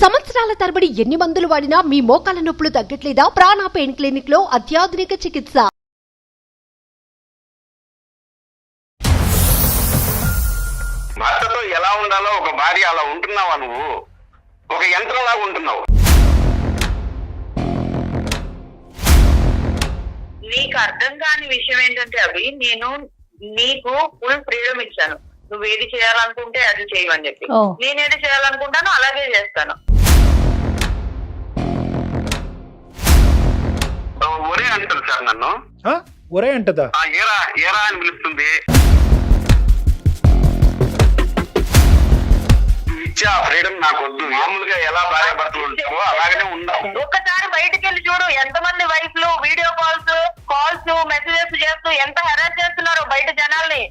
సంవత్సరాల తరబడి ఎన్ని మందులు వాడినా మీ మోకాల నొప్పులు తగ్గట్లేదా? ప్రాణ పెయిన్ క్లినిక్ లో అత్యాధునిక చికిత్స. భర్తతో ఎలా ఉండాలో ఒక భార్య అలా ఉంటున్నావా? నువ్వు ఒక యంత్రంలాగా ఉంటున్నావు. నీకు అర్థం కాని విషయం ఏంటంటే అవి నేను నీకు ఫుల్ ఫ్రీడమ్ ఇచ్చాను. నువ్వు ఏది చేయాలనుకుంటే అది చేయమని చెప్పి, నేనేది చేయాలనుకుంటానో అలాగే చేస్తాను. ఒరే అంటారు సార్ నన్ను. ఒరే అంటదా? ఏరా ఏరా అని పిలుస్తుంది. ఇచ్చా ఫ్రీడమ్ నాకు వద్దు. మామూలుగా ఎలా భార్య భర్తలు ఉంటావో అలాగనే ఉందాం. ఒక్కసారి బయటకు వెళ్ళి చూడు, ఎంతమంది వైఫ్లు వీడియో కాల్స్ మెసేజెస్ చేస్తూ ఎంత హెరాస్ చేస్తున్నారో బయట జనాల్ని.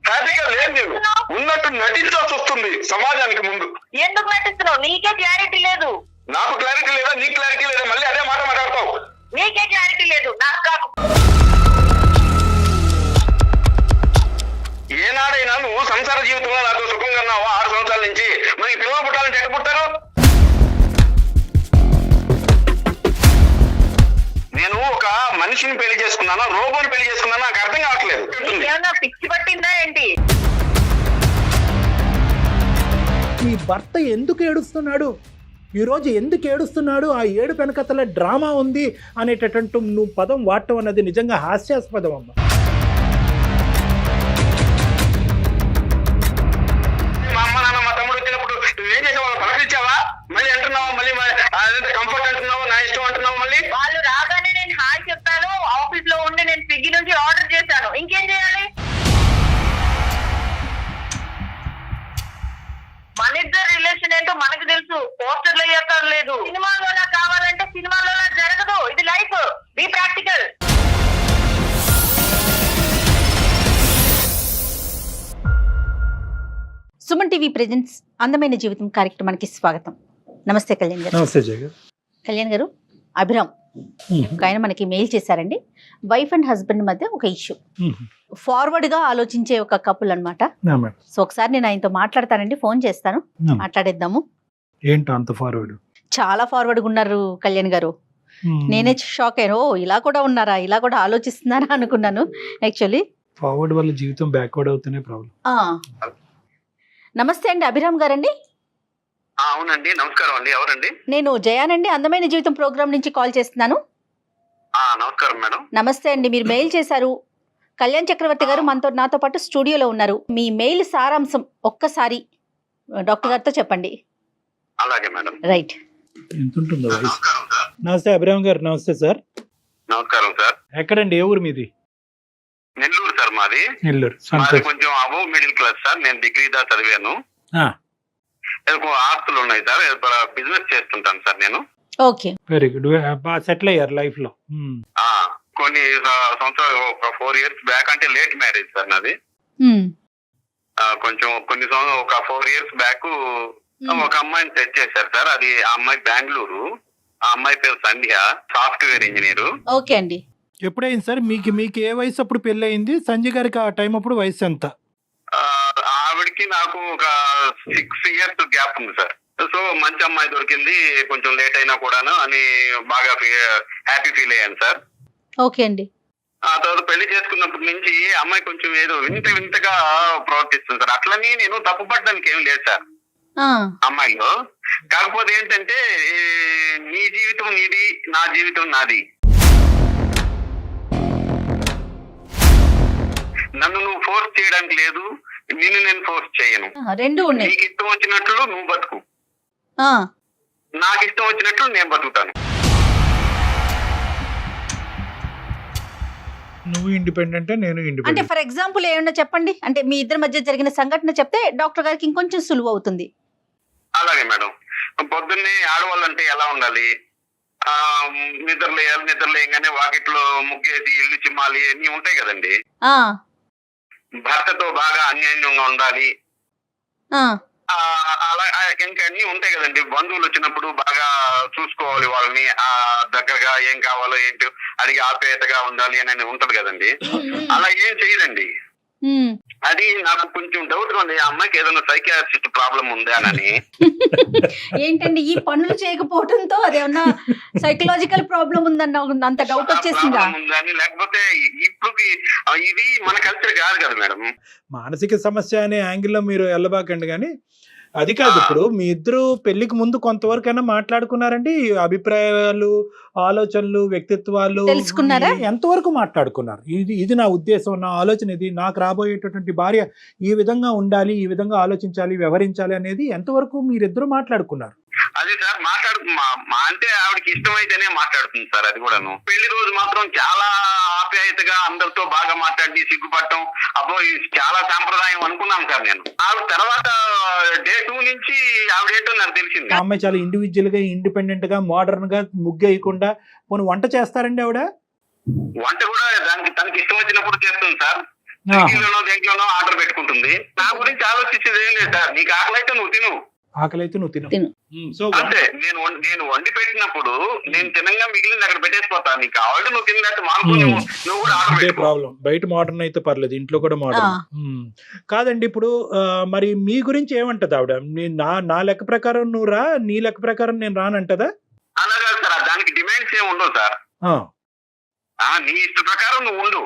హ్యాపీగా లేదు, నేను ఉన్నట్టు నటించాల్సి వస్తుంది సమాజానికి ముందు. ఎందుకు నటిస్తున్నావు? నీకే క్లారిటీ లేదు. నాకు క్లారిటీ లేదా? నీకు క్లారిటీ లేదా? మళ్ళీ అదే మాట మాట్లాడతావు. నీకే క్లారిటీ లేదు, నాకు కాదు. ఏనాడైనా నువ్వు సంసార జీవితంలో నాతో సుఖంగా ఉన్నావు 6 సంవత్సరాల నుంచి. మరి పిల్లలు పుట్టాలంటే ఎక్కడ పుట్టారు? నేను ఒక మనిషిని పెళ్లి చేసుకున్నానా, రోబోని పెళ్లి చేసుకున్నానా నాకు అర్థం కావట్లేదు. ఏమన్నా పిచ్చి పట్టిందా ఏంటి? ఈ భర్త ఎందుకు ఏడుస్తున్నాడు, ఈరోజు ఎందుకు ఏడుస్తున్నాడు, ఆ ఏడు వెనకతల డ్రామా ఉంది అనేటటువంటి నువ్వు పదం వాడటం అన్నది నిజంగా హాస్యాస్పదం అమ్మ. మా అమ్మ నాన్న మా తమ్ముడు వచ్చినప్పుడు నువ్వేం చేసావు? వాళ్ళు పలకరించావా? మళ్ళీ అంటున్నావు, మళ్ళీ కంఫర్ట్ అంటున్నావు, నా ఇష్టం అంటున్నావు. మళ్ళీ వాళ్ళు రాగానే నేను హాయ్ చెప్తాను. ఆఫీస్ లో ఉండి నేను స్విగ్గీ నుంచి ఆర్డర్ చేశాను. ఇంకేం చేయాలి? మన ఇద్దరు రిలేషన్ ఏంటో మనకు తెలుసు. పోస్టర్లు అయ్యాక లేదు. సినిమాలో కావాలంటే సినిమాలో జరగదు. ఇది life. Be practical. Suman TV presents అందమైన జీవితం కార్యక్రమానికి స్వాగతం. నమస్తే కళ్యాణ్ గారు. నమస్తే జగ. కళ్యాణ్ గారు, అభిరామ్ ఒక ఆయన మనకి మెయిల్ చేశారండి. వైఫ్ అండ్ హస్బెండ్ మధ్య ఒక ఇష్యూ, ఫార్వర్డ్ గా ఆలోచించే ఒక కపుల్ అన్నమాట. సో ఒకసారి నేను ఆయనతో మాట్లాడతానండి, ఫోన్ చేస్తాను, మాట్లాడేద్దాము. ఏంటో అంత ఫార్వర్డ్? చాలా ఫార్వర్డ్ గా ఉన్నారు కళ్యాణ్ గారు. నేనే షాక్ అయ్యాను. ఓ ఇలా కూడా ఉన్నారా, ఇలా కూడా ఆలోచిస్తున్నారా అనుకున్నాను. యాక్చువల్లీ ఫార్వర్డ్ వల్ల జీవితం బ్యాక్వర్డ్ అవుతూనే ప్రాబ్లం. నమస్తే అండి, అభిరామ్ గారండి. అవునండి, నమస్కారం అండి. ఎవరండి? నేను జయానండి, అందమైన జీవితం ప్రోగ్రామ్ నుంచి కాల్ చేస్తున్నాను. నమస్కారం మేడం. నమస్తే అండి, మీరు మెయిల్ చేశారు. కళ్యాణ్ చక్రవర్తి గారు నాతో పాటు స్టూడియోలో ఉన్నారు. మీ మెయిల్ సారాంశం ఒక్కసారి డాక్టర్ గారితో చెప్పండి. అలాగే మేడం. రైట్. ఎంత ఉంటుందో వయసు? నమస్తే అభిరామ్ గారు. నమస్తే సార్. నమస్కారం సార్. ఎక్కడండి, ఏ ఊరు మీది? నెల్లూరు సార్ మాది. నెల్లూరు. కొంచెం అబోవ్ మిడిల్ క్లాస్ సార్. నేను డిగ్రీ దా చదివాను. ఆస్తులు ఉన్నాయి సార్. బిజినెస్ చేస్తుంటాను సార్ నేను. Okay, very good. బాగా సెటిల్ అయ్యారు లైఫ్ లో? కొన్ని సంవత్సరాలు, ఒక 4 years బ్యాక్, అంటే లేట్ మ్యారేజ్ సార్ నాది. కొంచెం కొన్ని సంవత్సరాలు, ఒక 4 years బ్యాక్ ఒక అమ్మాయిని సెట్ చేశారు సార్. అది ఆ అమ్మాయి బెంగళూరు. ఆ అమ్మాయి పేరు సంధ్య, సాఫ్ట్వేర్ ఇంజనీర్. ఓకే అండి. ఎప్పుడైంది సార్ మీకు ఏ వయసు అప్పుడు పెళ్లి అయింది? సంజయ్ గారికి ఆ టైం అప్పుడు వయసు ఎంత? ఆవిడకి నాకు ఒక 6 years గ్యాప్ ఉంది సార్. సో మంచి అమ్మాయి దొరికింది, కొంచెం లేట్ అయినా కూడాను అని బాగా హ్యాపీ ఫీల్ అయ్యాను సార్. ఓకే అండి. ఆ తర్వాత పెళ్లి చేసుకున్నప్పటి నుంచి అమ్మాయి కొంచెం ఏదో వింతగా ప్రవర్తిస్తుంది సార్. అట్లని నేను తప్పుపడడానికి ఏం లేదు సార్ అమ్మాయిలో. కాకపోతే ఏంటంటే, నీ జీవితం నీది, నా జీవితం నాది. నన్ను నువ్వు ఫోర్స్ చేయడానికి లేదు, నిన్ను నేను ఫోర్స్ చేయను. రెండు ఉన్నాయి. నీకు ఇష్టం వచ్చినట్లు నువ్వు బతుకు, నాకు ఇష్టం వచ్చినట్లు నేను బతుకుతాను. నువ్వు ఇండిపెండెంట్, నేను అంటే ఇండిపెండెంట్. ఫర్ ఎగ్జాంపుల్ ఏమన్నా చెప్పండి, అంటే మీ ఇద్దరి మధ్య జరిగిన సంఘటన చెప్తే డాక్టర్ గారికి ఇంకొంచెం సులువు అవుతుంది. అలాగే మేడం. పొద్దున్నే ఆడవాళ్ళంటే ఎలా ఉండాలి? నిద్రలేయగానే వాకిట్లో ముగ్గేసి ఇల్లు చిమ్మాలి, అన్ని ఉంటాయి కదండి. భర్తతో బాగా అన్యోన్యంగా ఉండాలి, అలా ఇంకా అన్ని ఉంటాయి కదండి. బంధువులు వచ్చినప్పుడు బాగా చూసుకోవాలి వాళ్ళని, దగ్గరగా ఏం కావాలో ఏంటో అడిగి ఆప్యాయతగా ఉండాలి అని ఉంటది కదండి. అలా ఏం చేయదండి. అది నాకు కొంచెం డౌట్ గా ఉంది, ఆ అమ్మాయికి ఏదైనా సైకియాట్రిస్ట్ ప్రాబ్లం ఉందా అని. ఏంటండి ఈ పనులు చేయకపోవడంతో అదేమన్నా సైకలాజికల్ ప్రాబ్లం ఉందన్న అంత డౌట్ వచ్చేసిందా? ఉందని, లేకపోతే ఇప్పుడు ఇది మన కల్చర్ కాదు కదా మేడం. మానసిక సమస్య అనే యాంగిల్లో మీరు వెళ్ళబాకండి, కానీ అది కాదు. ఇప్పుడు మీ ఇద్దరు పెళ్లికి ముందు కొంతవరకైనా మాట్లాడుకున్నారండి? అభిప్రాయాలు, ఆలోచనలు, వ్యక్తిత్వాలు తెలుసుకున్నారా? ఎంతవరకు మాట్లాడుకున్నారు? ఇది నా ఉద్దేశం, నా ఆలోచన ఇది, నాకు రాబోయేటటువంటి భార్య ఈ విధంగా ఉండాలి, ఈ విధంగా ఆలోచించాలి, వ్యవహరించాలి అనేది ఎంతవరకు మీరిద్దరు మాట్లాడుకున్నారు? అది సార్ అంటే ఆవిడకి ఇష్టమైతేనే మాట్లాడుతుంది సార్. అది కూడాను పెళ్లి రోజు మాత్రం చాలా ఆప్యాయతగా అందరితో బాగా మాట్లాడి సిగ్గుపడటం, అబ్బో చాలా సాంప్రదాయం అనుకున్నాను సార్ నేను. ఆవిడ తర్వాత డే 2 నుంచి ఆవిడేంటో నాకు తెలిసింది. అమ్మాయి చాలా ఇండివిజువల్ గా, ఇండిపెండెంట్ గా, మోడర్న్ గా, ముగ్గేయకుండా పోనీ వంట చేస్తారండి ఆవిడ? వంట కూడా తనకి ఇష్టం వచ్చినప్పుడు చేస్తుంది సార్. దేంట్లోనో ఆర్డర్ పెట్టుకుంటుంది. నా గురించి ఆలోచించేది ఏం లేదు సార్. నీకు ఆకలి అయితే నువ్వు తిను, ఆకలి అయితే నువ్వు తిను. సో అంటే నేను వండి పెట్టినప్పుడు నేను తినంగా మిగిలింది అక్కడ పెట్టేసిపోతాను. నీకు కావాలంటే నువ్వు తిన్నట్టు మానుకుని నువ్వు కూడా ఆర్డర్ అదే పెట్టుకో. ప్రాబ్లం. బయట మోడర్న్ అయితే పర్లేదు, ఇంట్లో కూడా మోడర్న్. కాదండి, ఇప్పుడు మరి మీ గురించి ఏమంటది ఆవిడ? నా లెక్క ప్రకారం నువ్వు రా, నీ లెక్క ప్రకారం నేను రానంటదా? అలా కాదు సార్, దానికి డిమాండ్స్ ఏమి ఉండవు సార్. నీ ఇష్ట ప్రకారం నువ్వు ఉండు,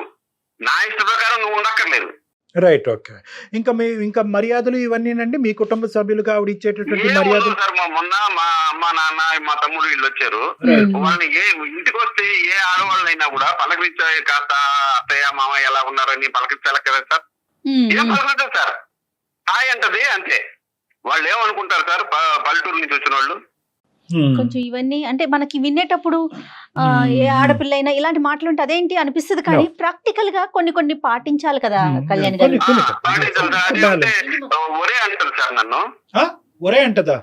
నా ఇష్ట ప్రకారం నువ్వు ఉండక్కర్లేదు. Right, okay. ఇంకా మర్యాదలు ఇవన్నీనండి మీ కుటుంబ సభ్యులుగా ఆవిడ ఇచ్చేటటువంటి మర్యాదలు? సార్ మొన్న మా అమ్మ, నాన్న, మా తమ్ముడు వీళ్ళు వచ్చారు. వాళ్ళని ఇంటికి వస్తే ఏ ఆడవాళ్ళైనా కూడా పలకరించాలి, కాస్త అత్తయ్య మామయ్య ఎలా ఉన్నారని పలకరించాలి కదా సార్. ఏం పలకరించారు సార్, హాయ్ అంటది అంతే. వాళ్ళు ఏమనుకుంటారు సార్ పల్లెటూరు నుంచి వచ్చిన వాళ్ళు? కొంచెం ఇవన్నీ అంటే మనకి వినేటప్పుడు ఏ ఆడపిల్ల అయినా ఇలాంటి మాటలు ఉంటే అదేంటి అనిపిస్తుంది, కానీ ప్రాక్టికల్ గా కొన్ని పాటించాలి కదా కళ్యాణ్ గారు. ఒరే అంటారు సార్ నన్ను. ఒరే అంటదా?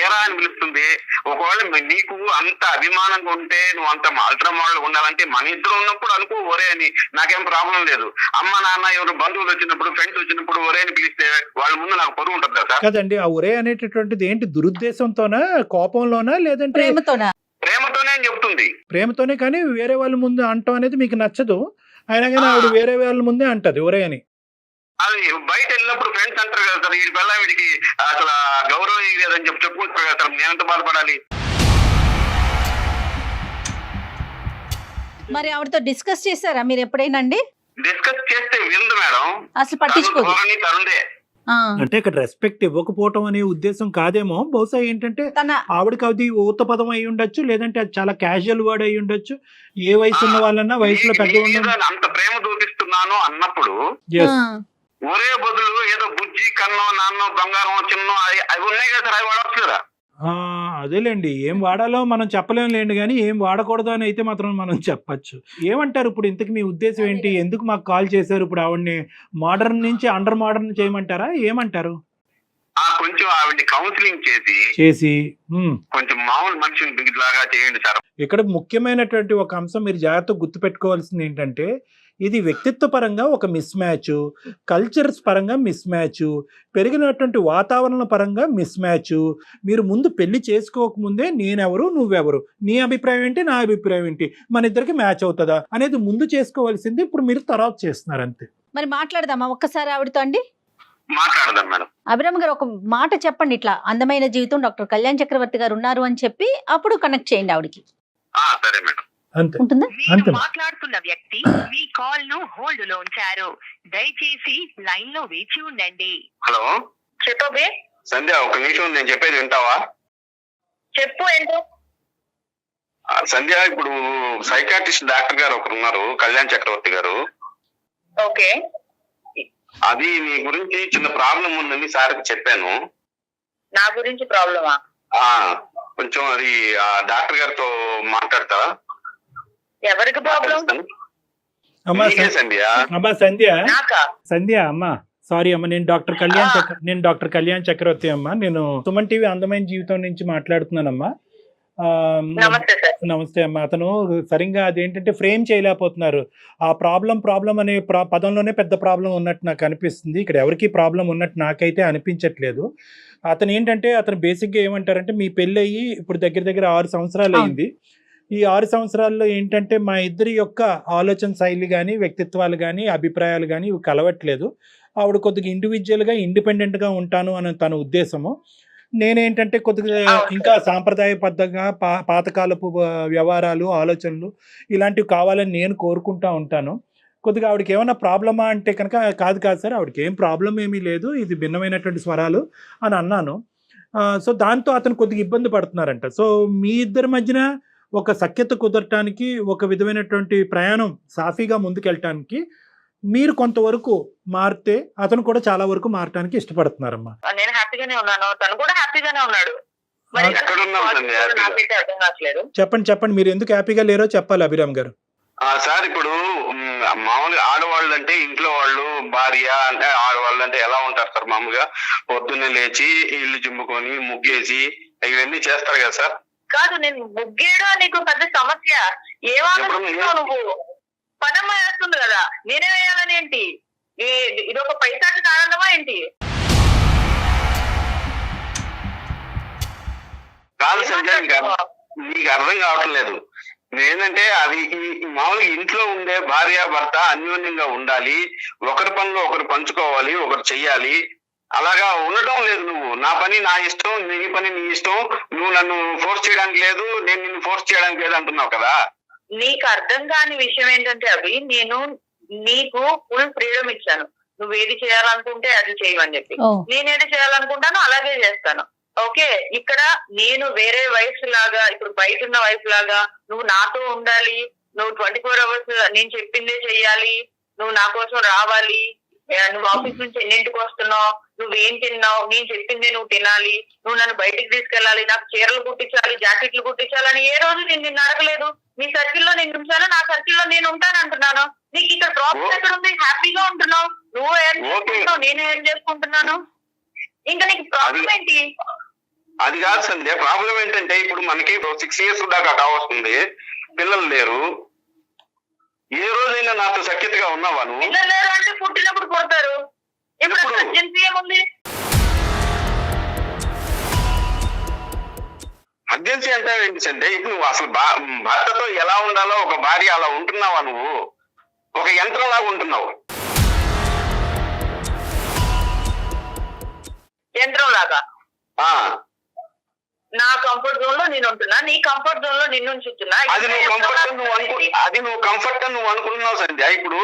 ఏరా అని పిలుస్తుంది. ఒకవేళ నీకు అంత అభిమానంగా ఉంటే, నువ్వు అంత అల్ట్రా మోడల్ ఉండాలంటే మన ఇద్దరు ఉన్నప్పుడు అనుకో ఒరే అని, నాకేం ప్రాబ్లం లేదు. అమ్మ నాన్న ఎవరు బంధువులు వచ్చినప్పుడు, ఫ్రెండ్స్ వచ్చినప్పుడు ఒరే అని పిలిస్తే వాళ్ళ ముందు నాకు పొరుగు ఉంటుంది కదా సార్. కదండి, ఆ ఒరే అనేటటువంటిది ఏంటి? దురుద్దేశంతోనా, కోపంలోనా, లేదంటే ప్రేమతోనే అని చెప్తుంది. ప్రేమతోనే, కానీ వేరే వాళ్ళ ముందు అంటాం అనేది మీకు నచ్చదు. అయినా కానీ ఆవిడ వేరే వాళ్ళ ముందే అంటది ఒరే అని. అది బయట వెళ్ళినప్పుడు ఫ్రెండ్స్ అంటారు కదా సార్, వీడి వల్ల వీడికి అసలు గౌరవం లేదని చెప్పుకుంటారు కదా సార్. నేనంత బాధపడాలి. మరి ఆవిడతో డిస్కస్ చేశారా మీరు ఎప్పుడైనా అండి? డిస్కస్ చేస్తే విందు మేడం, అసలు పట్టించుకోదు. తరుందే అంటే ఇక్కడ రెస్పెక్ట్ ఇవ్వకపోవటం అనే ఉద్దేశం కాదేమో. బహుశా ఏంటంటే ఆవిడకి అది ఊత పదం అయి ఉండొచ్చు, లేదంటే అది చాలా క్యాజువల్ వర్డ్ అయి ఉండొచ్చు. ఏ వయసు ఉన్న వాళ్ళన్నా వయసులో పెద్ద అంత ప్రేమ చూపిస్తున్నాను అన్నప్పుడు ఒరే బదులు ఏదో బుజ్జి, కన్నో, నాన్నో, బంగారం, చిన్నో అవి ఉన్నాయి కదా సార్, అవి వాడవచ్చు కదా. అదేలేండి, ఏం వాడాలో మనం చెప్పలేం లేండి, కానీ ఏం వాడకూడదు అని అయితే మాత్రం మనం చెప్పచ్చు. ఏమంటారు ఇప్పుడు? ఇంతకు మీ ఉద్దేశం ఏంటి? ఎందుకు మాకు కాల్ చేశారు? ఇప్పుడు ఆవిడ్ని మోడర్న్ నుంచి అండర్ మోడర్న్ చేయమంటారా? ఏమంటారు? కొంచెం ఆవిడ్ని కౌన్సిలింగ్ చేసి కొంచెం మామూలు మనిషిని లాగా చేయండి సార్. ఇక్కడ ముఖ్యమైనటువంటి ఒక అంశం మీరు జాగ్రత్తగా గుర్తుపెట్టుకోవాల్సింది ఏంటంటే, ఇది వ్యక్తిత్వ పరంగా ఒక మిస్ మ్యాచ్, కల్చర్స్ పరంగా మిస్ మ్యాచ్, పెరిగినటువంటి వాతావరణ పరంగా మిస్ మ్యాచ్. మీరు ముందు పెళ్లి చేసుకోకముందే నేనెవరు, నువ్వెవరు, నీ అభిప్రాయం ఏంటి, నా అభిప్రాయం ఏంటి, మన ఇద్దరికి మ్యాచ్ అవుతుందా అనేది ముందు చేసుకోవాల్సింది. ఇప్పుడు మీరు తర్వాత చేస్తున్నారు అంతే. మరి మాట్లాడదామా ఒక్కసారి ఆవిడతో అండి? మాట్లాడదాం మేడం. అభిరామ్ గారు ఒక మాట చెప్పండి, ఇట్లా అందమైన జీవితం డాక్టర్ కళ్యాణ్ చక్రవర్తి గారు ఉన్నారు అని చెప్పి అప్పుడు కనెక్ట్ చేయండి ఆవిడకి. సరే మేడం. అంతే ఉంటుందా? అంతే. మాట్లాడుతున్న వ్యక్తి మీ కాల్ ను హోల్డ్ లో ఉంచారు, దయచేసి లైన్ లో వేచి ఉండండి. హలో చెప్పబే సంధ్య, ఒక నిమిషం నేను చెప్పేది వింటావా? చెప్పు ఏంటో. సంధ్య, ఇప్పుడు సైకాట్రిస్ట్ డాక్టర్ గారు ఒకరు ఉన్నారు, కళ్యాణ్ చక్రవర్తి గారు. ఓకే. అది మీ గురించి చిన్న ప్రాబ్లం ఉందని సార్కి చెప్పాను. నా గురించి ప్రాబ్లమా? కొంచెం అది డాక్టర్ గారితో మాట్లాడతారా? ఎవరికి ప్రాబ్లం? సంధ్య అమ్మా, సారీ అమ్మ, నేను డాక్టర్ కళ్యాణ్ చక్రవర్తి అమ్మా. నేను సుమన్ టీవీ అందమైన జీవితం నుంచి మాట్లాడుతున్నానమ్మా. నమస్తే అమ్మా. అతను సరిగ్గా అదేంటంటే ఫ్రేమ్ చేయలేకపోతున్నారు. ఆ ప్రాబ్లం అనే పదంలోనే పెద్ద ప్రాబ్లం ఉన్నట్టు నాకు అనిపిస్తుంది. ఇక్కడ ఎవరికి ప్రాబ్లం ఉన్నట్టు నాకైతే అనిపించట్లేదు. అతను ఏంటంటే, అతను బేసిక్గా ఏమంటారంటే, మీ పెళ్ళి అయ్యి ఇప్పుడు దగ్గర 6 సంవత్సరాలు అయింది. ఈ 6 సంవత్సరాల్లో ఏంటంటే మా ఇద్దరి యొక్క ఆలోచన శైలి కానీ, వ్యక్తిత్వాలు కానీ, అభిప్రాయాలు కానీ ఇవి కలవట్లేదు. ఆవిడ కొద్దిగా ఇండివిజువల్గా ఇండిపెండెంట్గా ఉంటాను అని తన ఉద్దేశము. నేనేంటంటే కొద్దిగా ఇంకా సాంప్రదాయబద్ధంగా పాతకాలపు వ్యవహారాలు, ఆలోచనలు ఇలాంటివి కావాలని నేను కోరుకుంటూ ఉంటాను. కొద్దిగా ఆవిడకి ఏమైనా ప్రాబ్లమా అంటే కనుక కాదు సార్, ఆవిడకి ఏం ప్రాబ్లం ఏమీ లేదు, ఇది భిన్నమైనటువంటి స్వరాలు అని అన్నాను. సో దాంతో అతను కొద్దిగా ఇబ్బంది పడుతున్నారంట. సో మీ ఇద్దరి మధ్యన ఒక సఖ్యత కుదరటానికి, ఒక విధమైనటువంటి ప్రయాణం సాఫీగా ముందుకెళ్ళటానికి మీరు కొంతవరకు మారితే అతను కూడా చాలా వరకు మారటానికి ఇష్టపడుతున్నారమ్మా. నేను హ్యాపీగానే ఉన్నాను, తను కూడా హ్యాపీగానే ఉన్నాడు. మరి ఎక్కడున్నావు సంధ్య హ్యాపీగా? నాకైతే అర్థం కావట్లేదు. చెప్పండి మీరు ఎందుకు హ్యాపీగా లేరో చెప్పాలి అభిరామ్ గారు. సార్ ఇప్పుడు మామూలుగా ఆడవాళ్ళు అంటే ఇంట్లో వాళ్ళు, భార్య అంటే ఆడవాళ్ళు అంటే ఎలా ఉంటారు సార్? మామూలుగా పొద్దున్నే లేచి ఇల్లు చిమ్ముకొని ముగ్గేసి ఇవన్నీ చేస్తారు కదా సార్. కాదు, నేను ముగ్గేయడం నీకు పెద్ద సమస్య. ఏమనుకుంటున్నావు నువ్వు? పనమ్మ వేస్తుంది కదా, నేనే వేయాలని ఏంటి? ఇది ఒక పైసాకి ఆనందమా ఏంటి? కాదు సంధ్య, నీకు అర్థం కావటం లేదు. ఏంటంటే అది మామూలుగా ఇంట్లో ఉండే భార్య భర్త అన్యోన్యంగా ఉండాలి, ఒకరి పనిలో ఒకరు పంచుకోవాలి, ఒకరు చెయ్యాలి. అలాగా ఉండటం లేదు. నువ్వు నా పని నా ఇష్టం, నీ పని నీ ఇష్టం, నువ్వు నన్ను ఫోర్స్ చేయడానికి లేదు, నేను నిన్ను ఫోర్స్ చేయడానికి లేదు అంటున్నావు కదా. నీకు అర్థం కాని విషయం ఏంటంటే అవి, నేను నీకు ఫుల్ ఫ్రీడమ్ ఇచ్చాను. నువ్వు ఏది చేయాలనుకుంటే అది చేయమని చెప్పి, నేనేది చేయాలనుకుంటానో అలాగే చేస్తాను. ఓకే, ఇక్కడ నేను వేరే వైఫ్ లాగా, ఇప్పుడు బయట ఉన్న వైఫ్ లాగా నువ్వు నాతో ఉండాలి, నువ్వు 24 hours నేను చెప్పిందే చెయ్యాలి, నువ్వు నా కోసం రావాలి, నువ్వు ఆఫీస్ నుంచి ఎన్నింటికి వస్తున్నావు, నువ్వేం తిన్నావు, నేను చెప్పిందే నువ్వు తినాలి, నువ్వు నన్ను బయటికి తీసుకెళ్ళాలి, నాకు చీరలు కుట్టించాలి, జాకెట్లు కుట్టించాలని ఏ రోజు నేను నిన్ను అడగలేదు. నీ సర్కిల్లో నేను ఉంచాను, నా సర్కిల్లో నేను ఉంటాను అంటున్నాను. నీకు ఇక్కడ ప్రాబ్లం ఎక్కడ ఉంది? హ్యాపీగా ఉంటున్నావు, నువ్వు ఏం చేసుకుంటున్నావు, నేను ఏం చేసుకుంటున్నాను, ఇంకా నీకు ప్రాబ్లం ఏంటి? అది కాదు సంధ్య, ప్రాబ్లం ఏంటంటే ఇప్పుడు మనకి 6 years దాకా కావస్తుంది, పిల్లలు లేరు. ఏ రోజైనా నాతో సఖ్యతగా ఉన్నావా నువ్వు? పిల్లలు లేరు అంటే పుట్టినప్పుడు పుడతారు. ఇప్పుడు అర్జెన్సీ ఏముంది? అర్జెన్సీ అంటే ఏంటి సంధ్య? ఇప్పుడు నువ్వు అసలు భర్తతో ఎలా ఉండాలో ఒక భార్య అలా ఉంటున్నావా? నువ్వు ఒక యంత్రం లాగా ఉంటున్నావు. యంత్రం లాగా? నా కంఫర్ట్ జోన్ లో నేను ఉంటున్నా, నీ కంఫర్ట్ జోన్ లో నిన్ను ఉంచుతున్నా. అది నువ్వు కంఫర్ట్ నువ్వు అనుకుంటున్నావు సంధ్య. ఇప్పుడు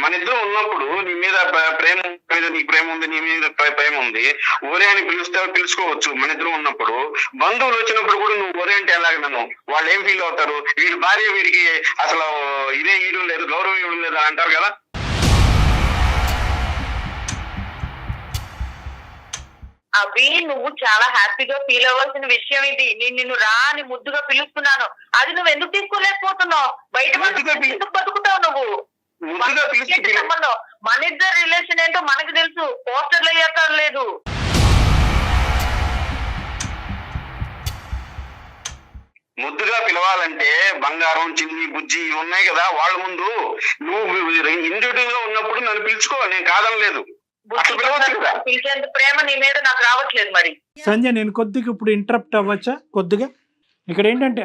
మన ఇద్దరు ఉన్నప్పుడు నీ మీద ప్రేమ మీద నీకు ప్రేమ ఉంది, నీ మీద ప్రేమ ఉంది, ఒరే అని పిలుచుకోవచ్చు. మన ఇద్దరు ఉన్నప్పుడు బంధువులు వచ్చినప్పుడు కూడా నువ్వు ఒరే అంటే ఎలాగ నన్ను వాళ్ళు ఏం ఫీల్ అవుతారు? వీడి భార్య వీడికి అసలు ఇదే ఇవ్వడం లేదు, గౌరవం ఇవ్వడం లేదు అని అంటారు కదా. అవి నువ్వు చాలా హ్యాపీగా ఫీల్ అవ్వాల్సిన విషయం ఇది. నేను నిన్ను రా అని ముద్దుగా పిలుస్తున్నాను, అది నువ్వు ఎందుకు తీసుకోలేకపోతున్నావు? బయట ఎందుకు బతుకుతావు నువ్వు? సంబంధం మన ఇద్దరు రిలేషన్ ఏంటో మనకు తెలుసు, పోస్టర్లు అయ్యాక లేదు. ముద్దుగా పిలవాలంటే బంగారం, చిన్ని, బుజ్జి ఇవి ఉన్నాయి కదా. వాళ్ళ ముందు నువ్వు ఇండివిజువల్ గా ఉన్నప్పుడు నన్ను పిలుచుకో, నేను కాదనలేదు. పిలిచేంత ప్రేమ నీ మీద నాకు రావట్లేదు. మరి సంజయ్, నేను కొద్దిగా ఇప్పుడు ఇంటరప్ట్ అవ్వచ్చా? కొద్దిగా ఇక్కడ ఏంటంటే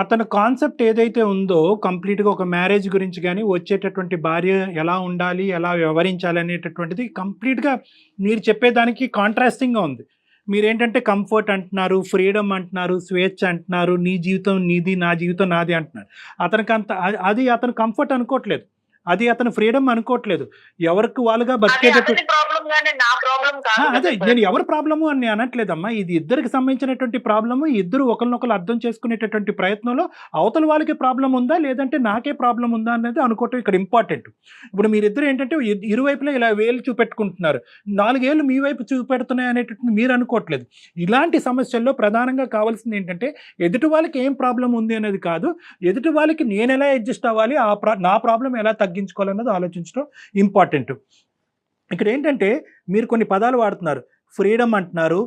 అతని కాన్సెప్ట్ ఏదైతే ఉందో కంప్లీట్గా ఒక మ్యారేజ్ గురించి కానీ, వచ్చేటటువంటి భార్య ఎలా ఉండాలి, ఎలా వ్యవహరించాలి అనేటటువంటిది కంప్లీట్గా మీరు చెప్పేదానికి కాంట్రాస్టింగ్గా ఉంది. మీరేంటంటే కంఫర్ట్ అంటున్నారు, ఫ్రీడమ్ అంటున్నారు, స్వేచ్ఛ అంటున్నారు, నీ జీవితం నీది, నా జీవితం నాది అంటున్నారు. అది అతను కంఫర్ట్ అనుకోవట్లేదు, అది అతను ఫ్రీడమ్ అనుకోవట్లేదు. ఎవరికి వాళ్ళుగా బతికేటట్టు. అదే నేను ఎవరి ప్రాబ్లము అని అనట్లేదమ్మా, ఇది ఇద్దరికి సంబంధించినటువంటి ప్రాబ్లము. ఇద్దరు ఒకరినొకరు అర్థం చేసుకునేటటువంటి ప్రయత్నంలో అవతల వాళ్ళకి ప్రాబ్లం ఉందా లేదంటే నాకే ప్రాబ్లం ఉందా అనేది అనుకోవటం ఇక్కడ ఇంపార్టెంట్. ఇప్పుడు మీరిద్దరు ఏంటంటే ఇరువైపులా ఇలా వేలు చూపెట్టుకుంటున్నారు, 4 ఏళ్ళు మీ వైపు చూపెడుతున్నాయి అనేటటువంటి మీరు అనుకోవట్లేదు. ఇలాంటి సమస్యల్లో ప్రధానంగా కావాల్సింది ఏంటంటే ఎదుటి వాళ్ళకి ఏం ప్రాబ్లం ఉంది అనేది కాదు, ఎదుటి వాళ్ళకి నేను ఎలా అడ్జస్ట్ అవ్వాలి, నా ప్రాబ్లం ఎలా తగ్గించుకోవాలన్నది ఆలోచించడం ఇంపార్టెంట్. ఇక్కడ ఏంటంటే మీరు కొన్ని పదాలు వాడుతున్నారు, ఫ్రీడమ్ అంటున్నారు,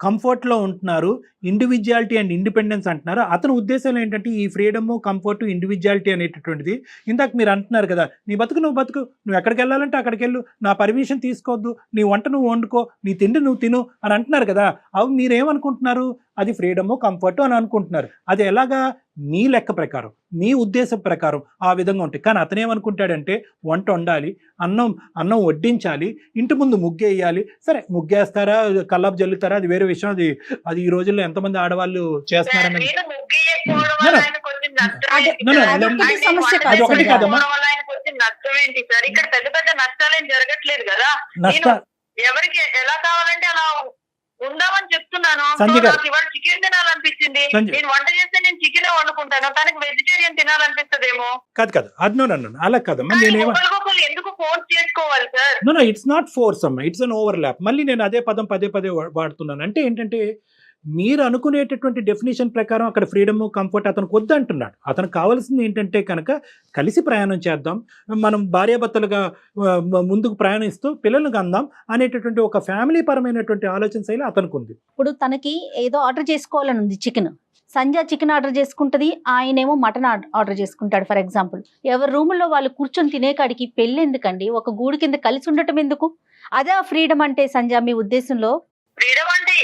కంఫర్ట్లో ఉంటున్నారు, ఇండివిజువాలిటీ అండ్ ఇండిపెండెన్స్ అంటున్నారు. అతని ఉద్దేశం ఏంటంటే ఈ ఫ్రీడమ్, కంఫర్ట్, ఇండివిజువాలిటీ అనేటటువంటిది ఇందాక మీరు అంటున్నారు కదా, నీ బతుకు నువ్వు బతుకు, నువ్వు ఎక్కడికి వెళ్ళాలంటే అక్కడికి వెళ్ళు, నా పర్మిషన్ తీసుకోవద్దు, నీ వంట నువ్వు వండుకో, నీ తిండి నువ్వు తిను అని అంటున్నారు కదా. అవి మీరేమనుకుంటున్నారు, అది ఫ్రీడమ్, కంఫర్ట్ అని అనుకుంటున్నారు. అది ఎలాగా, మీ లెక్క ప్రకారం, మీ ఉద్దేశం ప్రకారం ఆ విధంగా ఉంటాయి. కానీ అతను ఏమనుకుంటాడంటే వంట వండాలి, అన్నం వడ్డించాలి, ఇంటి ముందు ముగ్గేయాలి. సరే ముగ్గేస్తారా, కల్లాపు జల్లుతారా, అది వేరే విషయం. అది ఈ రోజుల్లో ఎంతమంది ఆడవాళ్ళు చేస్తున్నారని నేను ముగ్గు వేయకపోవడం వల్ల ఆయనకు వచ్చిన నష్టం ఏంటి అదే, సార్? అదొకటి అంటే సమస్య వంట కాదు అదొకటి సంధ్య. కాదమ్మా. చేయకపోవడం వల్ల ఆయనకు వచ్చిన నష్టం ఏంటి సార్? ఇక్కడ పెద్ద పెద్ద నష్టాలు ఏం జరగట్లేదు కదా. నష్ట నేను ఎవరికి ఎలా కావాలంటే అలా ఉందామని చెప్తున్నాను. సంజయ్ గారు. నాకు ఇవాళ చికెన్ తినాలనిపించింది, సంజయ్. నేను వంట చేస్తే నేను చికెన్ వండుకుంటాను, తనకి వెజిటేరియన్ తినాలనిపిస్తుందేమో. కాదు అన్నో అలా కాదమ్మా. కానీ నేనేమో ఒకరికొకరు ఎందుకు ఫోర్స్ చేసుకోవాలి sir? No it's not force అమ్మా, ఇట్స్ అన్ ఓవర్ ల్యాప్. మళ్ళీ నేను అదే పదం పదే వాడుతున్నాను. అంటే ఏంటంటే మీరు అనుకునేటటువంటి డెఫినేషన్ ప్రకారం అక్కడ ఫ్రీడమ్, కంఫర్ట్ అతనికి వద్దు అంటున్నాడు. అతనికి కావాల్సింది ఏంటంటే కనుక కలిసి ప్రయాణం చేద్దాం, మనం భార్యాభర్తలుగా ముందుకు ప్రయాణిస్తూ పిల్లలను కందాం అనేటటువంటి ఒక ఫ్యామిలీ పరమైనటువంటి ఆలోచన శైలి అతనికి ఉంది. ఇప్పుడు తనకి ఏదో ఆర్డర్ చేసుకోవాలని ఉంది, చికెన్. సంధ్య చికెన్ ఆర్డర్ చేసుకుంటది, ఆయనేమో మటన్ ఆర్డర్ చేసుకుంటాడు ఫర్ ఎగ్జాంపుల్. ఎవరి రూముల్లో వాళ్ళు కూర్చొని తినే కాడికి పెళ్ళి ఎందుకండి, ఒక గూడు కింద కలిసి ఉండటం ఎందుకు? అదే ఫ్రీడమ్ అంటే సంధ్య మీ ఉద్దేశంలో? ఫ్రీడమ్ అంటే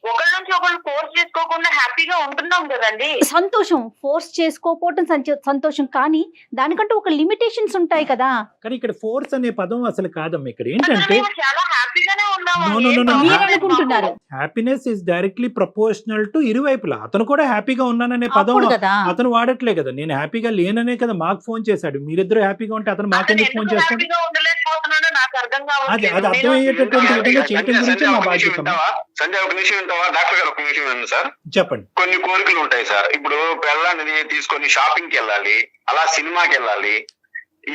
ఒకరి నుంచి ఒకరు ఫోర్స్ చేసుకోకుండా హ్యాపీగా ఉంటున్నాం కదండి. సంతోషం, ఫోర్స్ చేసుకోకపోవటం సంతోషం, కానీ దానికంటూ ఒక లిమిటేషన్స్ ఉంటాయి కదా. కానీ ఇక్కడ ఫోర్స్ అనే పదం అసలు కాదమ్మా. ఇక్కడ అసలు ఏంటంటే మేము చాలా హ్యాపీగానే ఉన్నాము. No, no, no, no. మీరు అనుకుంటున్నారు happiness is directly proportional to ఇరువైపులా. అతను కూడా హ్యాపీగా ఉన్నాననే పదం అప్పుడు కదా. అతను వాడట్లే కదా. నేను హ్యాపీగా లేననే కదా మాకు ఫోన్ చేశాడు. మీరిద్దరు హ్యాపీగా ఉంటే అతను మాకెందుకు ఫోన్ చేస్తాడు? హ్యాపీగా ఉండలేకపోతున్నానో నాకు అర్థం అది కావట్లేదు. అర్థమయ్యేటటువంటి విధంగా చేయటం గురించి మా బాధ్యత. సంజయ్ ఒక నిమిషం వింటావా? డాక్టర్ గారు ఒక నిమిషం వినండి సార్. చెప్పండి. కొన్ని కోరికలు ఉంటాయి సార్. ఇప్పుడు పిల్లల్ని తీసుకొని షాపింగ్ కి వెళ్ళాలి, అలా సినిమాకి వెళ్ళాలి,